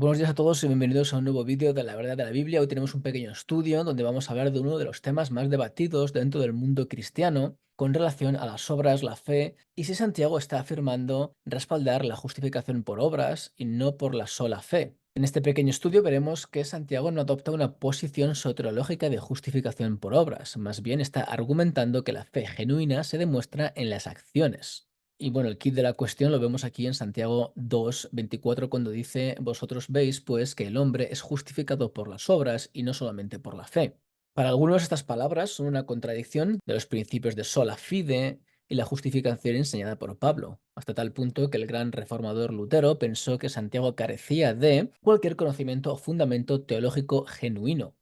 Buenos días a todos y bienvenidos a un nuevo vídeo de la verdad de la Biblia. Hoy tenemos un pequeño estudio donde vamos a hablar de uno de los temas más debatidos dentro del mundo cristiano con relación a las obras, la fe y si Santiago está afirmando respaldar la justificación por obras y no por la sola fe. En este pequeño estudio veremos que Santiago no adopta una posición soteriológica de justificación por obras, más bien está argumentando que la fe genuina se demuestra en las acciones. Y bueno, el kit de la cuestión lo vemos aquí en Santiago 2:24 cuando dice, vosotros veis pues que el hombre es justificado por las obras y no solamente por la fe. Para algunos estas palabras son una contradicción de los principios de sola fide y la justificación enseñada por Pablo, hasta tal punto que el gran reformador Lutero pensó que Santiago carecía de cualquier conocimiento o fundamento teológico genuino.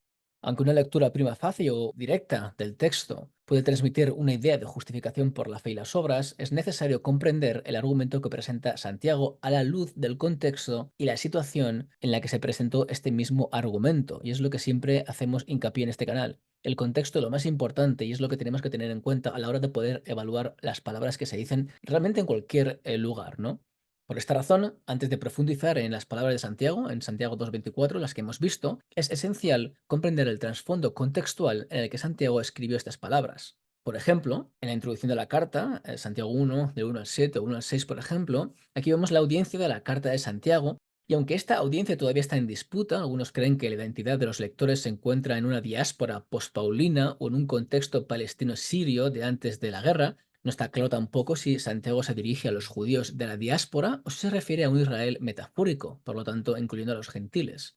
Aunque una lectura prima facie o directa del texto puede transmitir una idea de justificación por la fe y las obras, es necesario comprender el argumento que presenta Santiago a la luz del contexto y la situación en la que se presentó este mismo argumento, y es lo que siempre hacemos hincapié en este canal. El contexto es lo más importante y es lo que tenemos que tener en cuenta a la hora de poder evaluar las palabras que se dicen realmente en cualquier lugar, ¿no? Por esta razón, antes de profundizar en las palabras de Santiago, en Santiago 2:24, las que hemos visto, es esencial comprender el trasfondo contextual en el que Santiago escribió estas palabras. Por ejemplo, en la introducción de la carta, Santiago 1, del 1 al 7 o 1 al 6, por ejemplo, aquí vemos la audiencia de la carta de Santiago, y aunque esta audiencia todavía está en disputa, algunos creen que la identidad de los lectores se encuentra en una diáspora pospaulina o en un contexto palestino-sirio de antes de la guerra. No está claro tampoco si Santiago se dirige a los judíos de la diáspora o si se refiere a un Israel metafórico, por lo tanto incluyendo a los gentiles.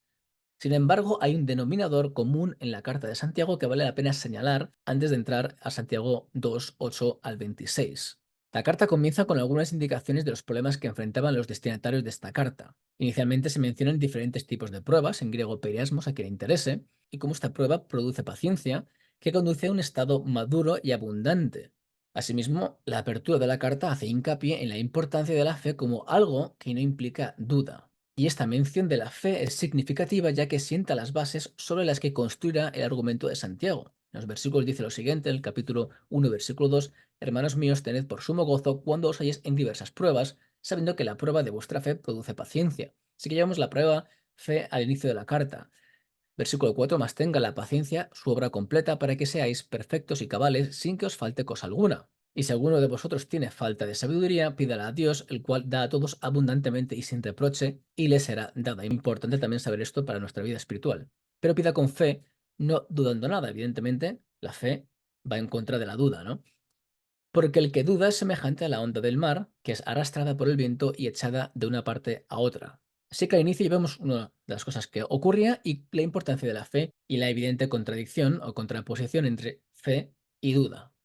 Sin embargo, hay un denominador común en la carta de Santiago que vale la pena señalar antes de entrar a Santiago 2:8 al 26. La carta comienza con algunas indicaciones de los problemas que enfrentaban los destinatarios de esta carta. Inicialmente se mencionan diferentes tipos de pruebas, en griego periasmos a quien interese, y cómo esta prueba produce paciencia, que conduce a un estado maduro y abundante. Asimismo, la apertura de la carta hace hincapié en la importancia de la fe como algo que no implica duda. Y esta mención de la fe es significativa ya que sienta las bases sobre las que construirá el argumento de Santiago. En los versículos dice lo siguiente, en el capítulo 1, versículo 2, hermanos míos, tened por sumo gozo cuando os halléis en diversas pruebas, sabiendo que la prueba de vuestra fe produce paciencia. Así que llevamos la prueba fe al inicio de la carta. Versículo 4, más tenga la paciencia su obra completa para que seáis perfectos y cabales sin que os falte cosa alguna. Y si alguno de vosotros tiene falta de sabiduría, pídala a Dios, el cual da a todos abundantemente y sin reproche, y le será dada. Importante también saber esto para nuestra vida espiritual. Pero pida con fe, no dudando nada. Evidentemente, la fe va en contra de la duda, ¿no? Porque el que duda es semejante a la onda del mar, que es arrastrada por el viento y echada de una parte a otra. Así que al inicio ya vemos una de las cosas que ocurría y la importancia de la fe y la evidente contradicción o contraposición entre fe y duda.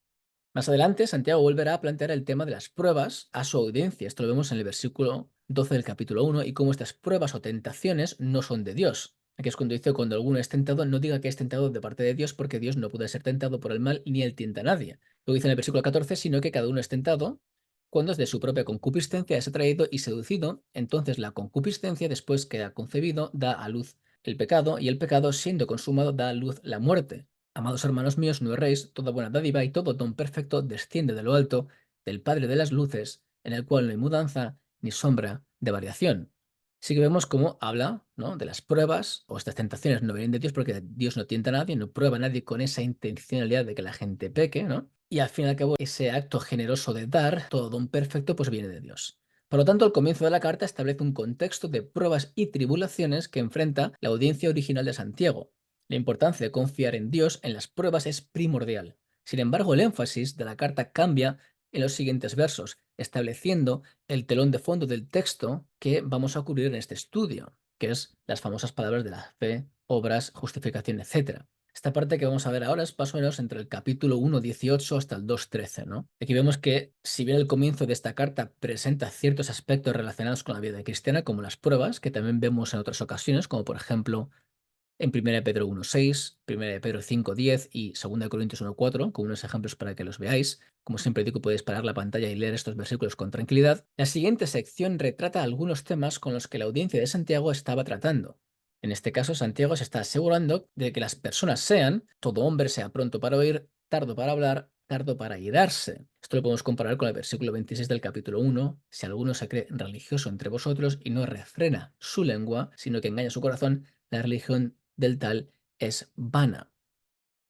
Más adelante, Santiago volverá a plantear el tema de las pruebas a su audiencia. Esto lo vemos en el versículo 12 del capítulo 1 y cómo estas pruebas o tentaciones no son de Dios. Aquí es cuando dice, cuando alguno es tentado, no diga que es tentado de parte de Dios, porque Dios no puede ser tentado por el mal ni él tienta a nadie. Luego dice en el versículo 14, sino que cada uno es tentado cuando es de su propia concupiscencia es atraído y seducido, entonces la concupiscencia, después que ha concebido, da a luz el pecado, y el pecado, siendo consumado, da a luz la muerte. Amados hermanos míos, no erréis, toda buena dádiva y todo don perfecto desciende de lo alto, del Padre de las luces, en el cual no hay mudanza ni sombra de variación. Sí que vemos cómo habla, ¿no?, de las pruebas, o estas tentaciones no vienen de Dios porque Dios no tienta a nadie, no prueba a nadie con esa intencionalidad de que la gente peque, ¿no? Y al fin y al cabo, ese acto generoso de dar, todo don perfecto, pues viene de Dios. Por lo tanto, el comienzo de la carta establece un contexto de pruebas y tribulaciones que enfrenta la audiencia original de Santiago. La importancia de confiar en Dios en las pruebas es primordial. Sin embargo, el énfasis de la carta cambia en los siguientes versos, estableciendo el telón de fondo del texto que vamos a cubrir en este estudio, que es las famosas palabras de la fe, obras, justificación, etc. Esta parte que vamos a ver ahora es más o menos entre el capítulo 1:18 hasta el 2:13, ¿no? Aquí vemos que, si bien el comienzo de esta carta presenta ciertos aspectos relacionados con la vida cristiana, como las pruebas, que también vemos en otras ocasiones, como por ejemplo en 1 Pedro 1:6, 1 Pedro 5:10 y 2 Corintios 1:4, con unos ejemplos para que los veáis. Como siempre digo, podéis parar la pantalla y leer estos versículos con tranquilidad. La siguiente sección retrata algunos temas con los que la audiencia de Santiago estaba tratando. En este caso, Santiago se está asegurando de que las personas sean, todo hombre sea pronto para oír, tardo para hablar, tardo para irarse. Esto lo podemos comparar con el versículo 26 del capítulo 1. Si alguno se cree religioso entre vosotros y no refrena su lengua, sino que engaña su corazón, la religión del tal es vana.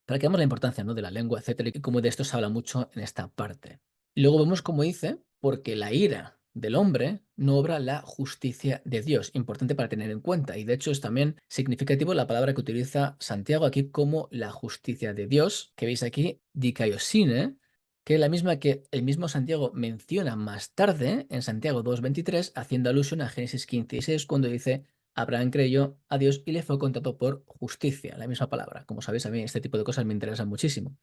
Para que veamos la importancia, ¿no?, de la lengua, etcétera, y cómo de esto se habla mucho en esta parte. Y luego vemos cómo dice, porque la ira del hombre no obra la justicia de Dios. Importante para tener en cuenta. Y de hecho es también significativo la palabra que utiliza Santiago aquí como la justicia de Dios, que veis aquí, dikaiosine, que es la misma que el mismo Santiago menciona más tarde en Santiago 2:23, haciendo alusión a Génesis 15:6, cuando dice: Abraham creyó a Dios y le fue contado por justicia, la misma palabra. Como sabéis, a mí este tipo de cosas me interesan muchísimo.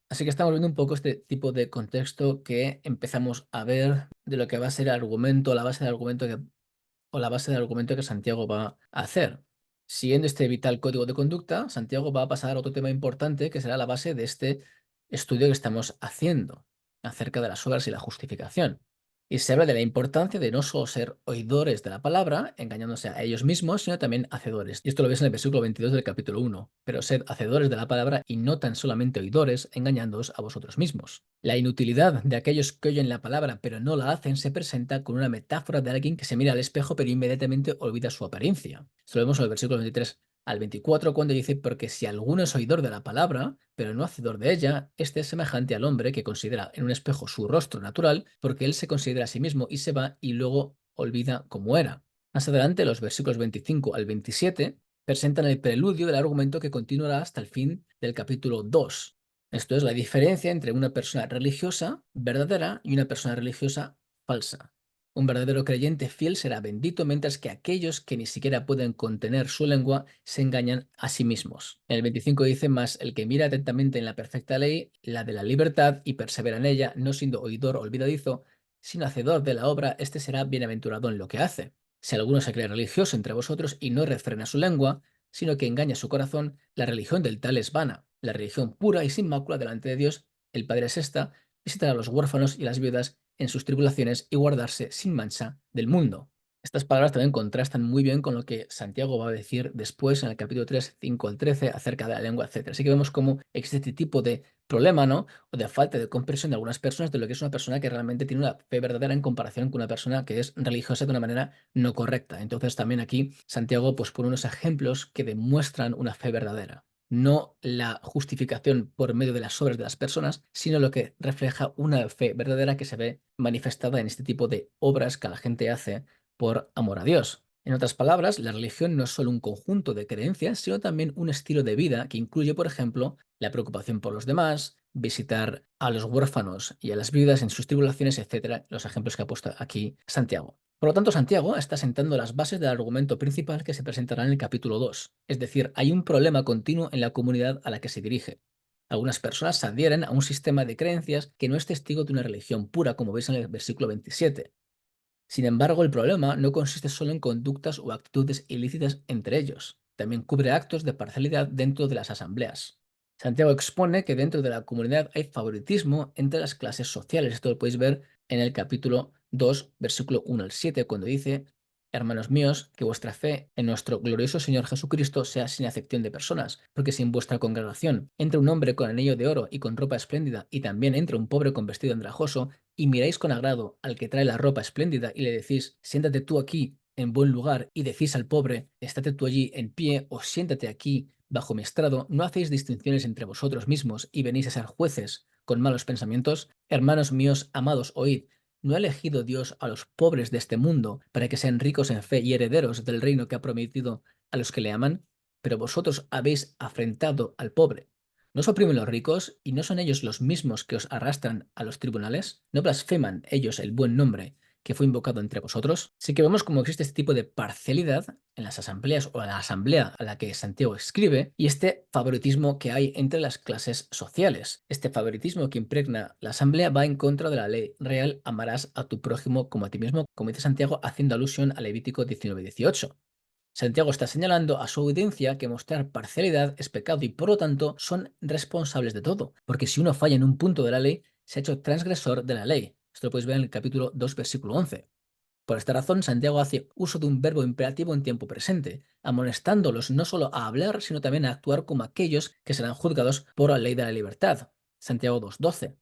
Así que estamos viendo un poco este tipo de contexto que empezamos a ver de lo que va a ser el argumento, la base del argumento o la base del argumento que Santiago va a hacer. Siguiendo este vital código de conducta, Santiago va a pasar a otro tema importante que será la base de este estudio que estamos haciendo acerca de las obras y la justificación. Y se habla de la importancia de no solo ser oidores de la palabra, engañándose a ellos mismos, sino también hacedores. Y esto lo ves en el versículo 22 del capítulo 1. Pero sed hacedores de la palabra y no tan solamente oidores, engañándoos a vosotros mismos. La inutilidad de aquellos que oyen la palabra pero no la hacen se presenta con una metáfora de alguien que se mira al espejo pero inmediatamente olvida su apariencia. Esto lo vemos en el versículo 23 al 24, cuando dice: porque si alguno es oidor de la palabra, pero no hacedor de ella, este es semejante al hombre que considera en un espejo su rostro natural, porque él se considera a sí mismo y se va y luego olvida cómo era. Más adelante, los versículos 25 al 27 presentan el preludio del argumento que continuará hasta el fin del capítulo 2. Esto es la diferencia entre una persona religiosa verdadera y una persona religiosa falsa. Un verdadero creyente fiel será bendito, mientras que aquellos que ni siquiera pueden contener su lengua se engañan a sí mismos. En el 25 dice: mas el que mira atentamente en la perfecta ley, la de la libertad, y persevera en ella, no siendo oidor olvidadizo, sino hacedor de la obra, este será bienaventurado en lo que hace. Si alguno se cree religioso entre vosotros y no refrena su lengua, sino que engaña su corazón, la religión del tal es vana. La religión pura y sin mácula delante de Dios, el Padre, es esta: visitar a los huérfanos y las viudas en sus tribulaciones y guardarse sin mancha del mundo. Estas palabras también contrastan muy bien con lo que Santiago va a decir después en el capítulo 3, 5 al 13, acerca de la lengua, etc. Así que vemos cómo existe este tipo de problema, ¿no?, o de falta de comprensión de algunas personas de lo que es una persona que realmente tiene una fe verdadera en comparación con una persona que es religiosa de una manera no correcta. Entonces también aquí Santiago pues pone unos ejemplos que demuestran una fe verdadera. No la justificación por medio de las obras de las personas, sino lo que refleja una fe verdadera que se ve manifestada en este tipo de obras que la gente hace por amor a Dios. En otras palabras, la religión no es solo un conjunto de creencias, sino también un estilo de vida que incluye, por ejemplo, la preocupación por los demás, visitar a los huérfanos y a las viudas en sus tribulaciones, etcétera, los ejemplos que ha puesto aquí Santiago. Por lo tanto, Santiago está sentando las bases del argumento principal que se presentará en el capítulo 2. Es decir, hay un problema continuo en la comunidad a la que se dirige. Algunas personas se adhieren a un sistema de creencias que no es testigo de una religión pura, como veis en el versículo 27. Sin embargo, el problema no consiste solo en conductas o actitudes ilícitas entre ellos. También cubre actos de parcialidad dentro de las asambleas. Santiago expone que dentro de la comunidad hay favoritismo entre las clases sociales. Esto lo podéis ver en el capítulo 2, versículo 1 al 7, cuando dice: hermanos míos, que vuestra fe en nuestro glorioso Señor Jesucristo sea sin acepción de personas, porque si en vuestra congregación entra un hombre con anillo de oro y con ropa espléndida, y también entra un pobre con vestido andrajoso, y miráis con agrado al que trae la ropa espléndida y le decís: siéntate tú aquí en buen lugar, y decís al pobre: estate tú allí en pie, o siéntate aquí bajo mi estrado, ¿no hacéis distinciones entre vosotros mismos y venís a ser jueces con malos pensamientos? Hermanos míos amados, oíd: ¿no ha elegido Dios a los pobres de este mundo para que sean ricos en fe y herederos del reino que ha prometido a los que le aman? Pero vosotros habéis afrentado al pobre. ¿No os oprimen los ricos y no son ellos los mismos que os arrastran a los tribunales? ¿No blasfeman ellos el buen nombre que fue invocado entre vosotros? Sí que vemos cómo existe este tipo de parcialidad en las asambleas o en la asamblea a la que Santiago escribe, y este favoritismo que hay entre las clases sociales. Este favoritismo que impregna la asamblea va en contra de la ley real: amarás a tu prójimo como a ti mismo, como dice Santiago, haciendo alusión a Levítico 19:18. Santiago está señalando a su audiencia que mostrar parcialidad es pecado y por lo tanto son responsables de todo, porque si uno falla en un punto de la ley, se ha hecho transgresor de la ley. Esto lo podéis ver en el capítulo 2, versículo 11. Por esta razón, Santiago hace uso de un verbo imperativo en tiempo presente, amonestándolos no solo a hablar, sino también a actuar como aquellos que serán juzgados por la ley de la libertad. Santiago 2:12.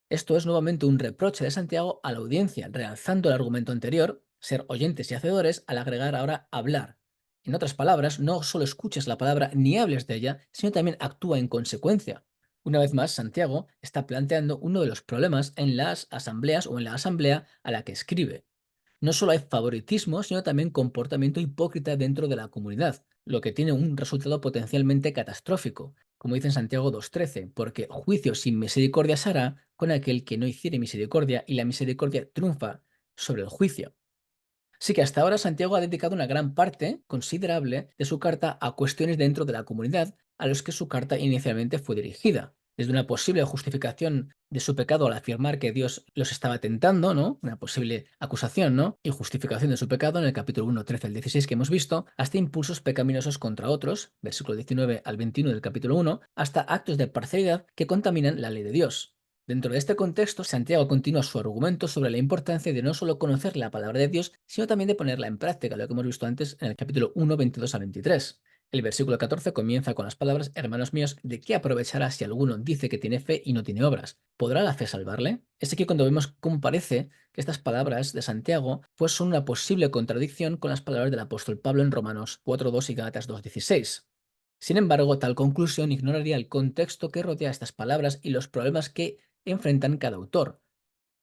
Esto es nuevamente un reproche de Santiago a la audiencia, realzando el argumento anterior, ser oyentes y hacedores, al agregar ahora hablar. En otras palabras, no solo escuches la palabra ni hables de ella, sino también actúa en consecuencia. Una vez más, Santiago está planteando uno de los problemas en las asambleas o en la asamblea a la que escribe. No solo hay favoritismo, sino también comportamiento hipócrita dentro de la comunidad, lo que tiene un resultado potencialmente catastrófico, como dice en Santiago 2:13, porque juicio sin misericordia se hará con aquel que no hiciere misericordia, y la misericordia triunfa sobre el juicio. Sí que hasta ahora Santiago ha dedicado una gran parte considerable de su carta a cuestiones dentro de la comunidad a los que su carta inicialmente fue dirigida. Desde una posible justificación de su pecado al afirmar que Dios los estaba tentando, ¿no? Una posible acusación, ¿no? Y justificación de su pecado en el capítulo 1, 13 al 16 que hemos visto, hasta impulsos pecaminosos contra otros, versículo 19 al 21 del capítulo 1, hasta actos de parcialidad que contaminan la ley de Dios. Dentro de este contexto, Santiago continúa su argumento sobre la importancia de no solo conocer la palabra de Dios, sino también de ponerla en práctica, lo que hemos visto antes en el capítulo 1, 22 a 23. El versículo 14 comienza con las palabras: hermanos míos, ¿de qué aprovechará si alguno dice que tiene fe y no tiene obras? ¿Podrá la fe salvarle? Es aquí cuando vemos cómo parece que estas palabras de Santiago pues son una posible contradicción con las palabras del apóstol Pablo en Romanos 4:2 y Gálatas 2:16. Sin embargo, tal conclusión ignoraría el contexto que rodea estas palabras y los problemas que enfrentan cada autor.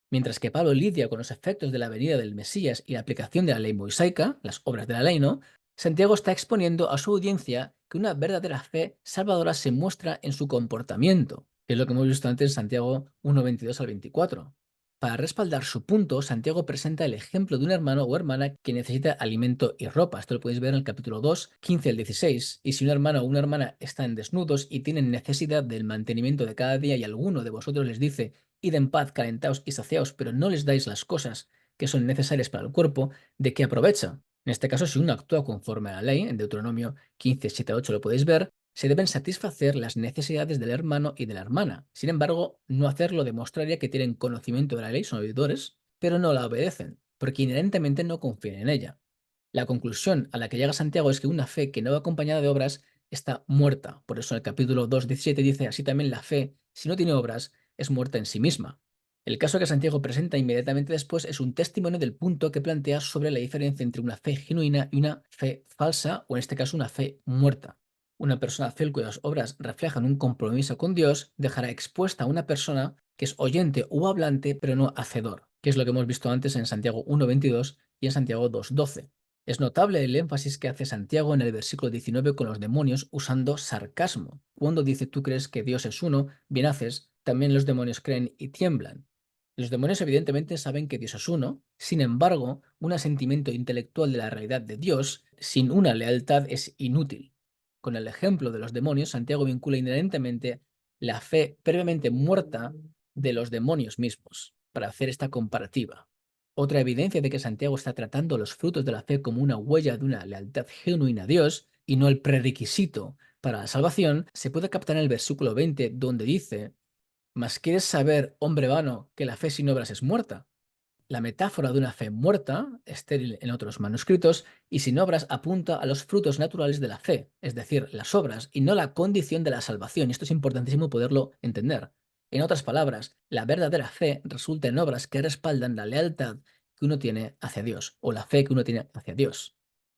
Mientras que Pablo lidia con los efectos de la venida del Mesías y la aplicación de la ley mosaica, las obras de la ley, ¿no? Santiago está exponiendo a su audiencia que una verdadera fe salvadora se muestra en su comportamiento, que es lo que hemos visto antes en Santiago 1, 22 al 24. Para respaldar su punto, Santiago presenta el ejemplo de un hermano o hermana que necesita alimento y ropa. Esto lo podéis ver en el capítulo 2, 15 al 16. Y si un hermano o una hermana están desnudos y tienen necesidad del mantenimiento de cada día y alguno de vosotros les dice: id en paz, calentaos y saciaos, pero no les dais las cosas que son necesarias para el cuerpo, ¿de qué aprovecha? En este caso, si uno actúa conforme a la ley, en Deuteronomio 15, 7 a 8 lo podéis ver, se deben satisfacer las necesidades del hermano y de la hermana. Sin embargo, no hacerlo demostraría que tienen conocimiento de la ley, son oidores, pero no la obedecen, porque inherentemente no confían en ella. La conclusión a la que llega Santiago es que una fe que no va acompañada de obras está muerta. Por eso en el capítulo 2:17 dice: así también la fe, si no tiene obras, es muerta en sí misma. El caso que Santiago presenta inmediatamente después es un testimonio del punto que plantea sobre la diferencia entre una fe genuina y una fe falsa, o en este caso una fe muerta. Una persona fiel cuyas obras reflejan un compromiso con Dios dejará expuesta a una persona que es oyente o hablante pero no hacedor, que es lo que hemos visto antes en Santiago 1:22 y en Santiago 2:12. Es notable el énfasis que hace Santiago en el versículo 19 con los demonios usando sarcasmo. Cuando dice: tú crees que Dios es uno, bien haces, también los demonios creen y tiemblan. Los demonios evidentemente saben que Dios es uno, sin embargo, un asentimiento intelectual de la realidad de Dios sin una lealtad es inútil. Con el ejemplo de los demonios, Santiago vincula inherentemente la fe previamente muerta de los demonios mismos, para hacer esta comparativa. Otra evidencia de que Santiago está tratando los frutos de la fe como una huella de una lealtad genuina a Dios y no el prerequisito para la salvación se puede captar en el versículo 20, donde dice: mas quieres saber, hombre vano, que la fe sin obras es muerta. La metáfora de una fe muerta, estéril en otros manuscritos, y sin obras apunta a los frutos naturales de la fe, es decir, las obras, y no la condición de la salvación. Y esto es importantísimo poderlo entender. En otras palabras, la verdadera fe resulta en obras que respaldan la lealtad que uno tiene hacia Dios, o la fe que uno tiene hacia Dios.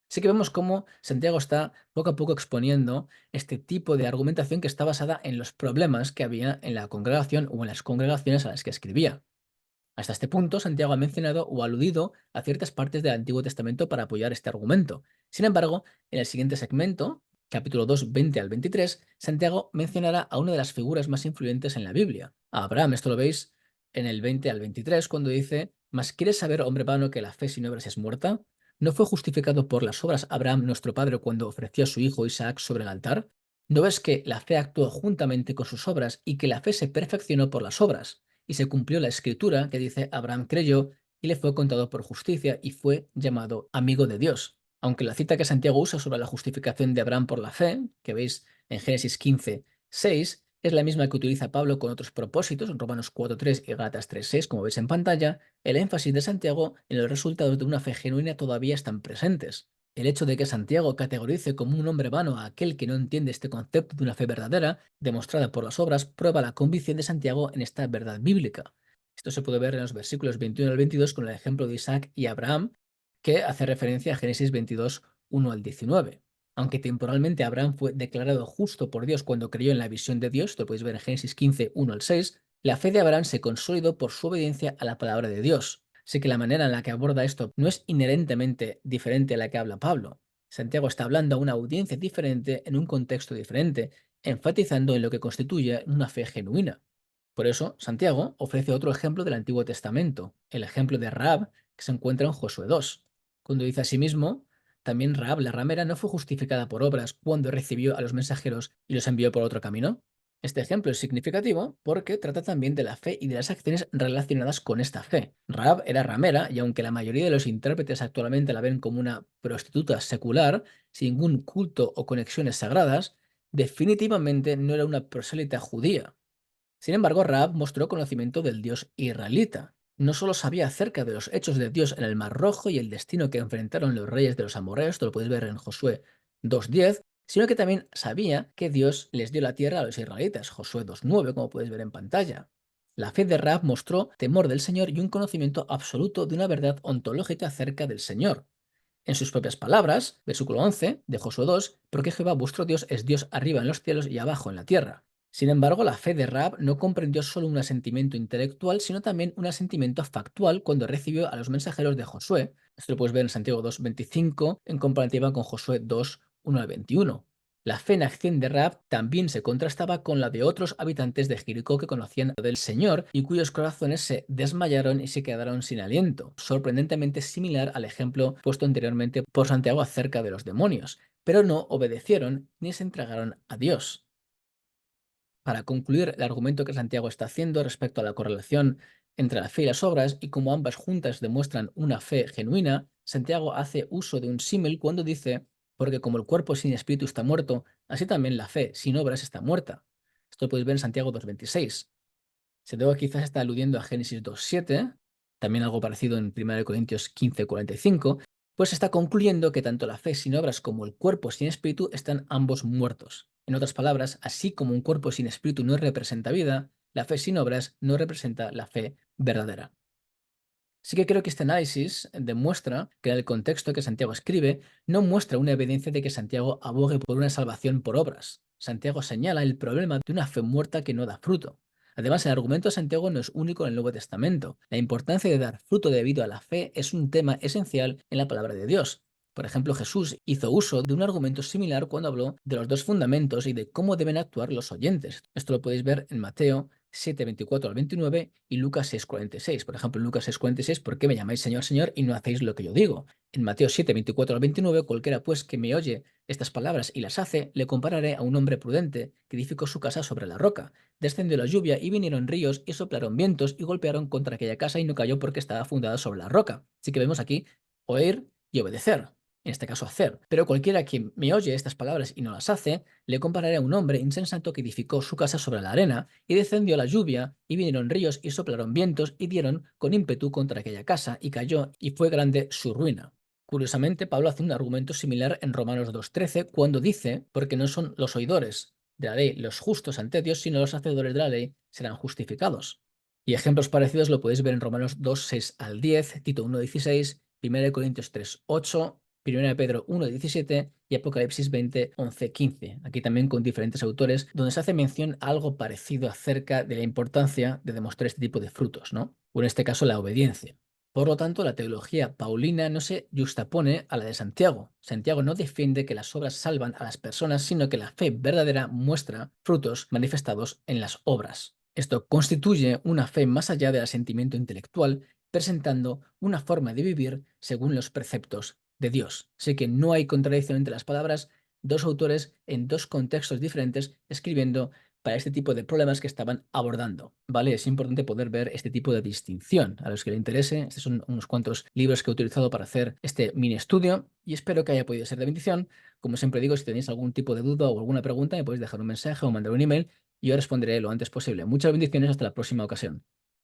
Así que vemos cómo Santiago está poco a poco exponiendo este tipo de argumentación que está basada en los problemas que había en la congregación o en las congregaciones a las que escribía. Hasta este punto, Santiago ha mencionado o aludido a ciertas partes del Antiguo Testamento para apoyar este argumento. Sin embargo, en el siguiente segmento, capítulo 2, 20 al 23, Santiago mencionará a una de las figuras más influyentes en la Biblia, a Abraham. Esto lo veis en el 20 al 23, cuando dice: mas ¿quieres saber, hombre vano, que la fe sin obras es muerta? ¿No fue justificado por las obras Abraham nuestro padre cuando ofreció a su hijo Isaac sobre el altar? ¿No ves que la fe actuó juntamente con sus obras y que la fe se perfeccionó por las obras? Y se cumplió la escritura que dice: Abraham creyó y le fue contado por justicia y fue llamado amigo de Dios. Aunque la cita que Santiago usa sobre la justificación de Abraham por la fe, que veis en Génesis 15, 6, es la misma que utiliza Pablo con otros propósitos en Romanos 4:3 y Gálatas 3:6, como veis en pantalla, el énfasis de Santiago en los resultados de una fe genuina todavía están presentes. El hecho de que Santiago categorice como un hombre vano a aquel que no entiende este concepto de una fe verdadera, demostrada por las obras, prueba la convicción de Santiago en esta verdad bíblica. Esto se puede ver en los versículos 21 al 22 con el ejemplo de Isaac y Abraham, que hace referencia a Génesis 22, 1 al 19. Aunque temporalmente Abraham fue declarado justo por Dios cuando creyó en la visión de Dios, esto lo podéis ver en Génesis 15, 1 al 6, la fe de Abraham se consolidó por su obediencia a la palabra de Dios. Sé que la manera en la que aborda esto no es inherentemente diferente a la que habla Pablo. Santiago está hablando a una audiencia diferente en un contexto diferente, enfatizando en lo que constituye una fe genuina. Por eso, Santiago ofrece otro ejemplo del Antiguo Testamento, el ejemplo de Rahab, que se encuentra en Josué 2, cuando dice asimismo, también Rahab la ramera no fue justificada por obras cuando recibió a los mensajeros y los envió por otro camino. Este ejemplo es significativo porque trata también de la fe y de las acciones relacionadas con esta fe. Rahab era ramera y aunque la mayoría de los intérpretes actualmente la ven como una prostituta secular, sin ningún culto o conexiones sagradas, definitivamente no era una prosélita judía. Sin embargo, Rahab mostró conocimiento del Dios israelita. No solo sabía acerca de los hechos de Dios en el Mar Rojo y el destino que enfrentaron los reyes de los amorreos, esto lo podéis ver en Josué 2:10, sino que también sabía que Dios les dio la tierra a los israelitas, Josué 2:9, como podéis ver en pantalla. La fe de Rahab mostró temor del Señor y un conocimiento absoluto de una verdad ontológica acerca del Señor. En sus propias palabras, versículo 11 de Josué 2, porque Jehová vuestro Dios es Dios arriba en los cielos y abajo en la tierra. Sin embargo, la fe de Rahab no comprendió solo un asentimiento intelectual, sino también un asentimiento factual cuando recibió a los mensajeros de Josué. Esto lo puedes ver en Santiago 2:25 en comparativa con Josué 2:1 al 21. La fe en acción de Rahab también se contrastaba con la de otros habitantes de Jericó que conocían del Señor y cuyos corazones se desmayaron y se quedaron sin aliento, sorprendentemente similar al ejemplo puesto anteriormente por Santiago acerca de los demonios, pero no obedecieron ni se entregaron a Dios. Para concluir el argumento que Santiago está haciendo respecto a la correlación entre la fe y las obras y cómo ambas juntas demuestran una fe genuina, Santiago hace uso de un símil cuando dice, porque como el cuerpo sin espíritu está muerto, así también la fe sin obras está muerta. Esto lo podéis ver en Santiago 2:26. Santiago quizás está aludiendo a Génesis 2:7, también algo parecido en 1 Corintios 15:45, pues está concluyendo que tanto la fe sin obras como el cuerpo sin espíritu están ambos muertos. En otras palabras, así como un cuerpo sin espíritu no representa vida, la fe sin obras no representa la fe verdadera. Sí que creo que este análisis demuestra que en el contexto que Santiago escribe no muestra una evidencia de que Santiago abogue por una salvación por obras. Santiago señala el problema de una fe muerta que no da fruto. Además, el argumento de Santiago no es único en el Nuevo Testamento. La importancia de dar fruto debido a la fe es un tema esencial en la palabra de Dios. Por ejemplo, Jesús hizo uso de un argumento similar cuando habló de los dos fundamentos y de cómo deben actuar los oyentes. Esto lo podéis ver en Mateo 7:24 al 29 y Lucas 6:46. Por ejemplo, en Lucas 6:46, ¿por qué me llamáis Señor, Señor y no hacéis lo que yo digo? En Mateo 7:24 al 29, cualquiera pues que me oye estas palabras y las hace, le compararé a un hombre prudente que edificó su casa sobre la roca. Descendió la lluvia y vinieron ríos y soplaron vientos y golpearon contra aquella casa y no cayó porque estaba fundada sobre la roca. Así que vemos aquí oír y obedecer. En este caso hacer. Pero cualquiera que me oye estas palabras y no las hace, le compararé a un hombre insensato que edificó su casa sobre la arena, y descendió la lluvia, y vinieron ríos, y soplaron vientos, y dieron con ímpetu contra aquella casa, y cayó, y fue grande su ruina. Curiosamente, Pablo hace un argumento similar en Romanos 2:13, cuando dice, porque no son los oidores de la ley los justos ante Dios, sino los hacedores de la ley serán justificados. Y ejemplos parecidos lo podéis ver en Romanos 2:6 al 10, Tito 1:16, 1 Corintios 3:8, 1 Pedro 1:17 y Apocalipsis 20:11-15. Aquí también con diferentes autores, donde se hace mención a algo parecido acerca de la importancia de demostrar este tipo de frutos, ¿no? O en este caso, la obediencia. Por lo tanto, la teología paulina no se justapone a la de Santiago. Santiago no defiende que las obras salvan a las personas, sino que la fe verdadera muestra frutos manifestados en las obras. Esto constituye una fe más allá del asentimiento intelectual, presentando una forma de vivir según los preceptos de Dios. Sé que no hay contradicción entre las palabras, dos autores en dos contextos diferentes escribiendo para este tipo de problemas que estaban abordando, ¿vale? Es importante poder ver este tipo de distinción. A los que les interese, estos son unos cuantos libros que he utilizado para hacer este mini estudio y espero que haya podido ser de bendición. Como siempre digo, si tenéis algún tipo de duda o alguna pregunta, me podéis dejar un mensaje o mandar un email y yo responderé lo antes posible. Muchas bendiciones, hasta la próxima ocasión.